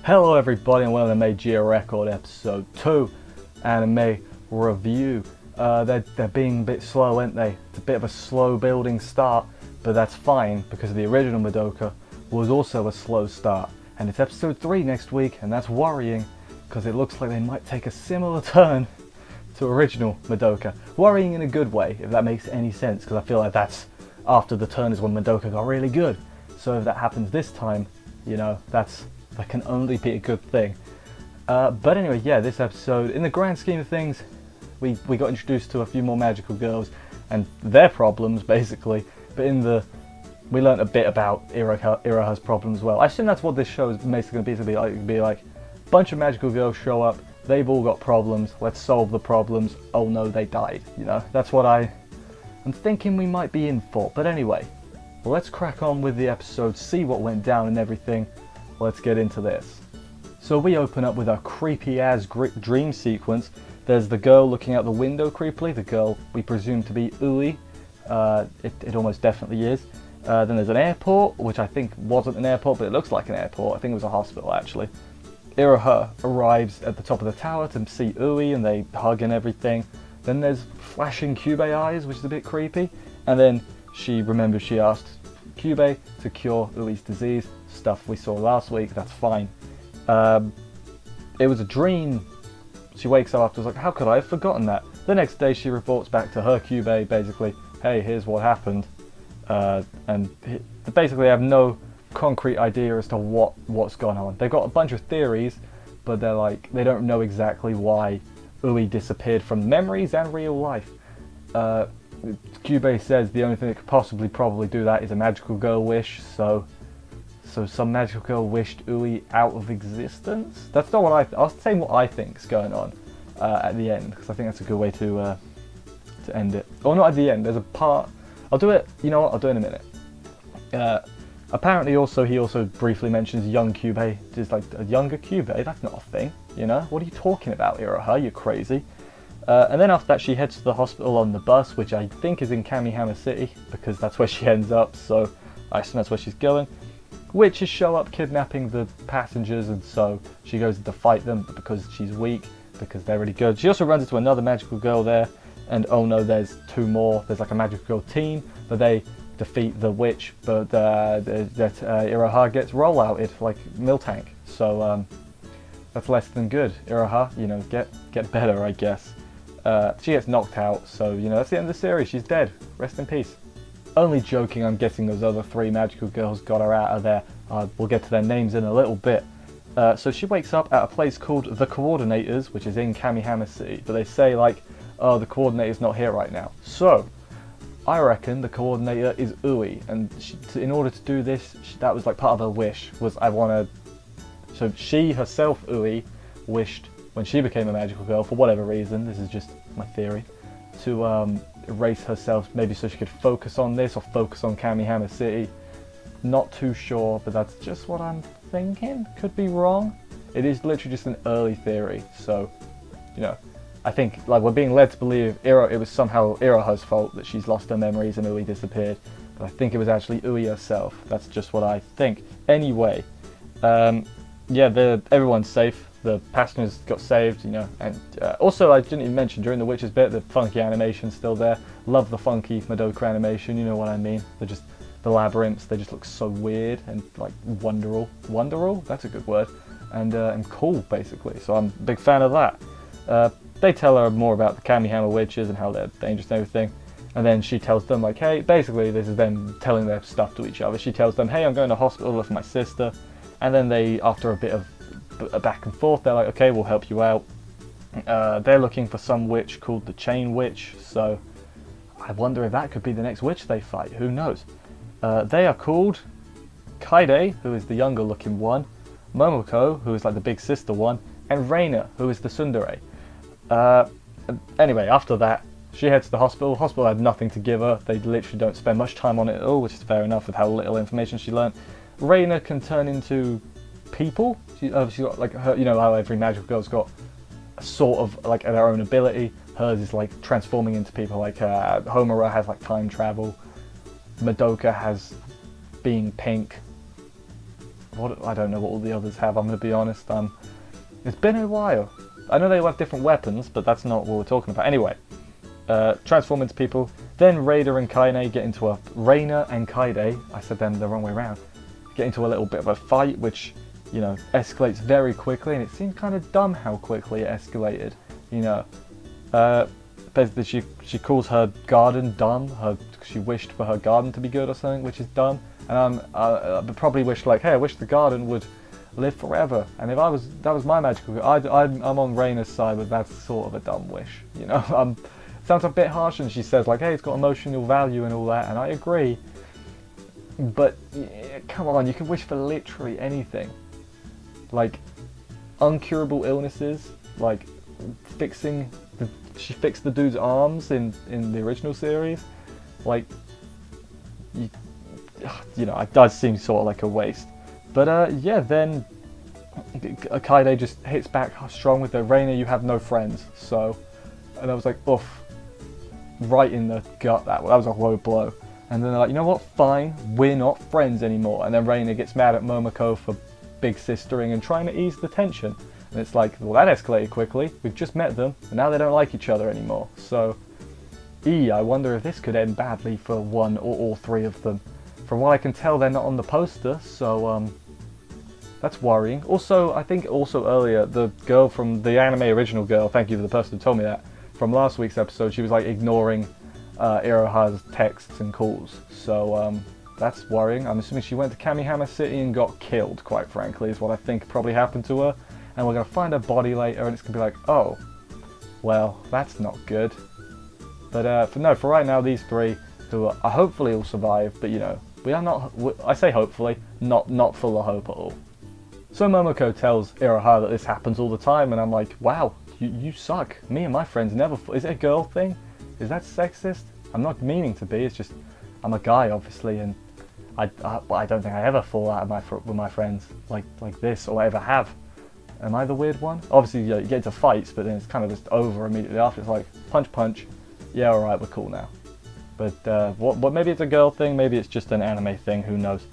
Hello everybody and welcome to Magia Record episode 2 anime review. They're being a bit slow, aren't they? It's a bit of a slow building start, but that's fine because the original Madoka was also a slow start. And it's episode 3 next week, and that's worrying because it looks like they might take a similar turn to original Madoka. Worrying in a good way, if that makes any sense, because I feel like that's after the turn is when Madoka got really good. So if that happens this time, you know, that can only be a good thing. But anyway, yeah, this episode, in the grand scheme of things, we got introduced to a few more magical girls and their problems, basically. But we learnt a bit about Iroha's problems as well. I assume that's what this show is basically going to be. It's going to be like a bunch of magical girls show up, they've all got problems, let's solve the problems. Oh no, they died. You know, that's what I'm thinking we might be in for. But anyway, well, let's crack on with the episode, see what went down and everything. Let's get into this. So we open up with a creepy ass dream sequence. There's the girl looking out the window creepily, the girl we presume to be Ui. It almost definitely is. Then there's an airport, which I think wasn't an airport, but it looks like an airport. I think it was a hospital actually. Iroha arrives at the top of the tower to see Ui and they hug and everything. Then there's flashing Kyubey eyes, which is a bit creepy. And then she remembers she asked Kyubey to cure Ui's disease. Stuff we saw last week, that's fine. It was a dream. She wakes up afterwards like, how could I have forgotten that? The next day she reports back to her Kyubey, basically, hey, here's what happened. And basically they have no concrete idea as to what's gone on. They've got a bunch of theories, but they don't know exactly why Ui disappeared from memories and real life. Kyubey says the only thing that could possibly probably do that is a magical girl wish, so some magical girl wished Ui out of existence? That's not what I was saying what I think is going on at the end, because I think that's a good way to end it. Or not at the end, there's a part, I'll do it, you know what, I'll do it in a minute. Apparently he also briefly mentions young Kyubey, just like a younger Kyubey, that's not a thing, you know? What are you talking about, Iroha, you're crazy. And then after that she heads to the hospital on the bus, which I think is in Kamihama City, because that's where she ends up, so I assume that's where she's going. Witches show up kidnapping the passengers, and so she goes in to fight them because she's weak, because they're really good. She also runs into another magical girl there, and oh no, there's two more. There's like a magical girl team, but they defeat the witch, but Iroha gets rollouted like Miltank. So that's less than good. Iroha, you know, get better, I guess. She gets knocked out, so you know that's the end of the series. She's dead. Rest in peace. Only joking, I'm guessing those other 3 magical girls got her out of there. We'll get to their names in a little bit. So she wakes up at a place called The Coordinators, which is in Kamihama City. But they say like, oh, the Coordinator's not here right now. So, I reckon the Coordinator is Ui. And in order to do this, that was like part of her wish, was so she herself, Ui, wished when she became a magical girl, for whatever reason, this is just my theory, to erase herself, maybe so she could focus on this or focus on Kamihama City. Not too sure, but that's just what I'm thinking. Could be wrong. It is literally just an early theory, so you know, I think like we're being led to believe it was somehow Iroha's fault that she's lost her memories and Ui disappeared, but I think it was actually Ui herself. That's just what I think. Anyway, yeah, everyone's safe. The passengers got saved, you know, and also I didn't even mention during the Witches bit, the funky animation's still there. Love the funky Madoka animation, you know what I mean. They're just, the labyrinths, they just look so weird and like wonderful, that's a good word, and cool basically, so I'm a big fan of that. They tell her more about the Kamihama witches and how they're dangerous and everything, and then she tells them like, hey, basically this is them telling their stuff to each other. She tells them, hey, I'm going to hospital with my sister, and then they, after a bit of back and forth, they're like, okay, we'll help you out. They're looking for some witch called the Chain Witch, so I wonder if that could be the next witch they fight, who knows. They are called Kaide, who is the younger looking one, Momoko, who is like the big sister one, and Reina, who is the tsundere. Anyway, after that, she heads to the hospital. The hospital had nothing to give her. They literally don't spend much time on it at all, which is fair enough with how little information she learned. Reina can turn into people. She's got like her, you know how every magical girl's got a sort of like their own ability. Hers is like transforming into people. Like Homura has like time travel. Madoka has being pink. what I don't know what all the others have. I'm gonna be honest. It's been a while. I know they have different weapons, but that's not what we're talking about. Anyway, transform into people. Then Raider and Kaine get into a Reina and Kaide. I said them the wrong way around. Get into a little bit of a fight, which, you know, escalates very quickly, and it seemed kind of dumb how quickly it escalated. You know, basically she calls her garden dumb. She wished for her garden to be good or something, which is dumb. And I probably wished, like, hey, I wish the garden would live forever. And if that was my magical girl, I'm on Reina's side, but that's sort of a dumb wish. You know, sounds a bit harsh, and she says like, hey, it's got emotional value and all that, and I agree. But yeah, come on, you can wish for literally anything. Like uncurable illnesses, like she fixed the dude's arms in the original series. Like, you know, it does seem sort of like a waste. But yeah, then Kaide just hits back strong with the Reina, you have no friends. So, and I was like, oof, right in the gut. That was a low blow. And then they're like, you know what, fine, we're not friends anymore. And then Reina gets mad at Momoko for big sistering and trying to ease the tension. And it's like, well, that escalated quickly. We've just met them, and now they don't like each other anymore. So, I wonder if this could end badly for one or all three of them. From what I can tell, they're not on the poster, so that's worrying. Also, I think earlier, the girl from the anime original girl, thank you for the person who told me that, from last week's episode, she was like ignoring Iroha's texts and calls. So that's worrying. I'm assuming she went to Kamihama City and got killed, quite frankly, is what I think probably happened to her. And we're going to find her body later, and it's going to be like, oh, well, that's not good. But for right now, these three, who are hopefully will survive, but you know, we are not, I say hopefully, not full of hope at all. So Momoko tells Iroha that this happens all the time, and I'm like, wow, you suck. Me and my friends never, is it a girl thing? Is that sexist? I'm not meaning to be, it's just, I'm a guy obviously, and I don't think I ever fall out with my friends like this, or ever have. Am I the weird one? Obviously, you get into fights, but then it's kind of just over immediately after. It's like, punch, yeah, alright, we're cool now. But what maybe it's a girl thing, maybe it's just an anime thing, who knows.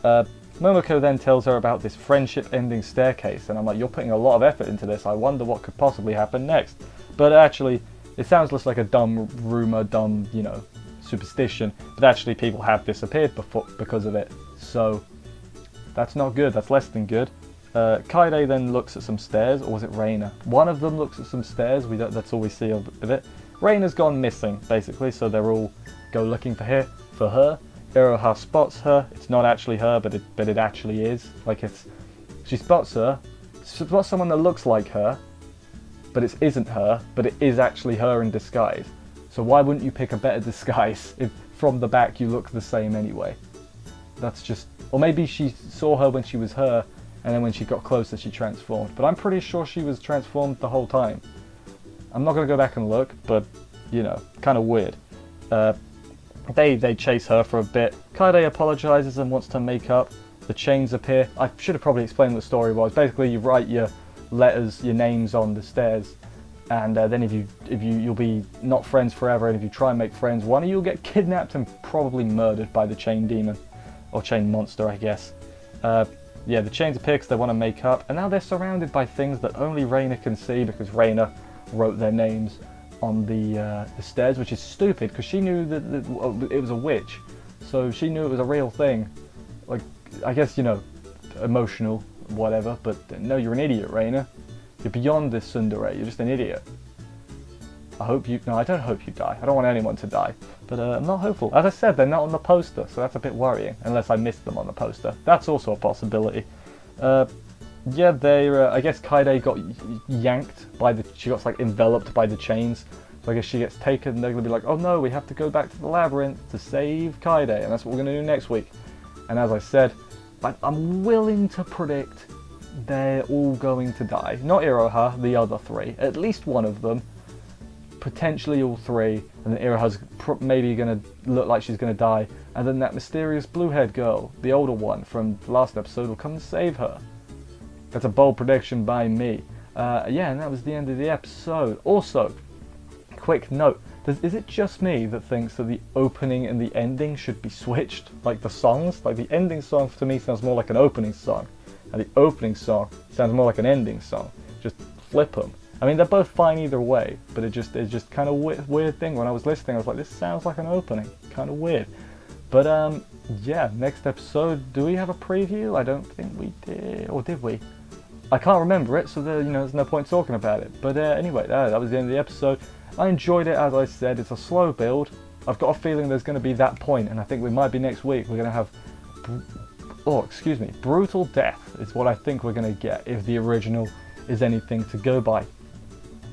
Momoko then tells her about this friendship-ending staircase, and I'm like, you're putting a lot of effort into this, I wonder what could possibly happen next. But actually, it sounds just like a dumb rumour, dumb, you know, superstition, but actually people have disappeared because of it, so that's not good, that's less than good. Kaide then looks at some stairs, or was it Reina? One of them looks at some stairs, that's all we see of it. Reina's gone missing, basically, so they're all go looking for her. Iroha spots her, it's not actually her, but it actually is. Like, she spots someone that looks like her, but it isn't her, but it is actually her in disguise. So why wouldn't you pick a better disguise if from the back you look the same anyway? That's just, or maybe she saw her when she was her, and then when she got closer she transformed. But I'm pretty sure she was transformed the whole time. I'm not going to go back and look, but, you know, kind of weird. They chase her for a bit. Kaide apologizes and wants to make up. The chains appear. I should have probably explained what the story was. Basically, you write your letters, your names on the stairs, and then if you'll be not friends forever, and if you try and make friends, one of you will get kidnapped and probably murdered by the chain demon, or chain monster, I guess. Yeah, the chains appear because they want to make up, and now they're surrounded by things that only Reina can see, because Reina wrote their names on the stairs, which is stupid because she knew that it was a witch, so she knew it was a real thing. Like, I guess, you know, emotional, whatever, but no, you're an idiot, Reina. You're beyond this tsundere, you're just an idiot. I don't hope you die. I don't want anyone to die, but I'm not hopeful. As I said, they're not on the poster, so that's a bit worrying, unless I missed them on the poster. That's also a possibility. Yeah, I guess Kaide got yanked she got like enveloped by the chains. So I guess she gets taken, and they're gonna be like, oh no, we have to go back to the labyrinth to save Kaide, and that's what we're gonna do next week. And as I said, I'm willing to predict they're all going to die. Not Iroha, the other three. At least one of them. Potentially all three, and then Iroha's maybe gonna look like she's gonna die, and then that mysterious blue-haired girl, the older one from the last episode, will come and save her. That's a bold prediction by me. Yeah, and that was the end of the episode. Also, quick note, is it just me that thinks that the opening and the ending should be switched? Like the songs? Like the ending song to me sounds more like an opening song. and the opening song sounds more like an ending song. Just flip them. I mean, they're both fine either way, but it's just kind of weird thing. When I was listening, I was like, this sounds like an opening. Kind of weird. But yeah, next episode, do we have a preview? I don't think we did, or did we? I can't remember it, so there's no point talking about it. But anyway, that was the end of the episode. I enjoyed it, as I said. It's a slow build. I've got a feeling there's going to be that point, and I think we might be next week. We're going to have, brutal death is what I think we're going to get if the original is anything to go by.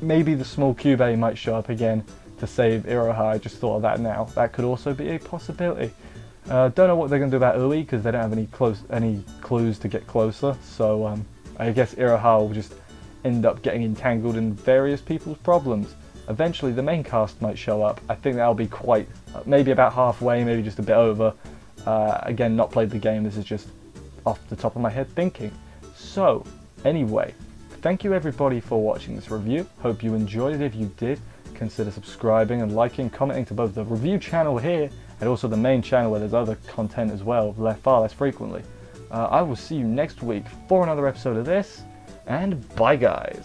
Maybe the small Cube might show up again to save Iroha. I just thought of that now. That could also be a possibility. Don't know what they're going to do about Ui, because they don't have any clues to get closer. So I guess Iroha will just end up getting entangled in various people's problems. Eventually the main cast might show up. I think that'll be quite, maybe about halfway, maybe just a bit over. Again, not played the game, this is just off the top of my head thinking. So, anyway, thank you everybody for watching this review. Hope you enjoyed it. If you did, consider subscribing and liking, commenting to both the review channel here and also the main channel where there's other content as well, far less frequently. I will see you next week for another episode of this, and bye guys!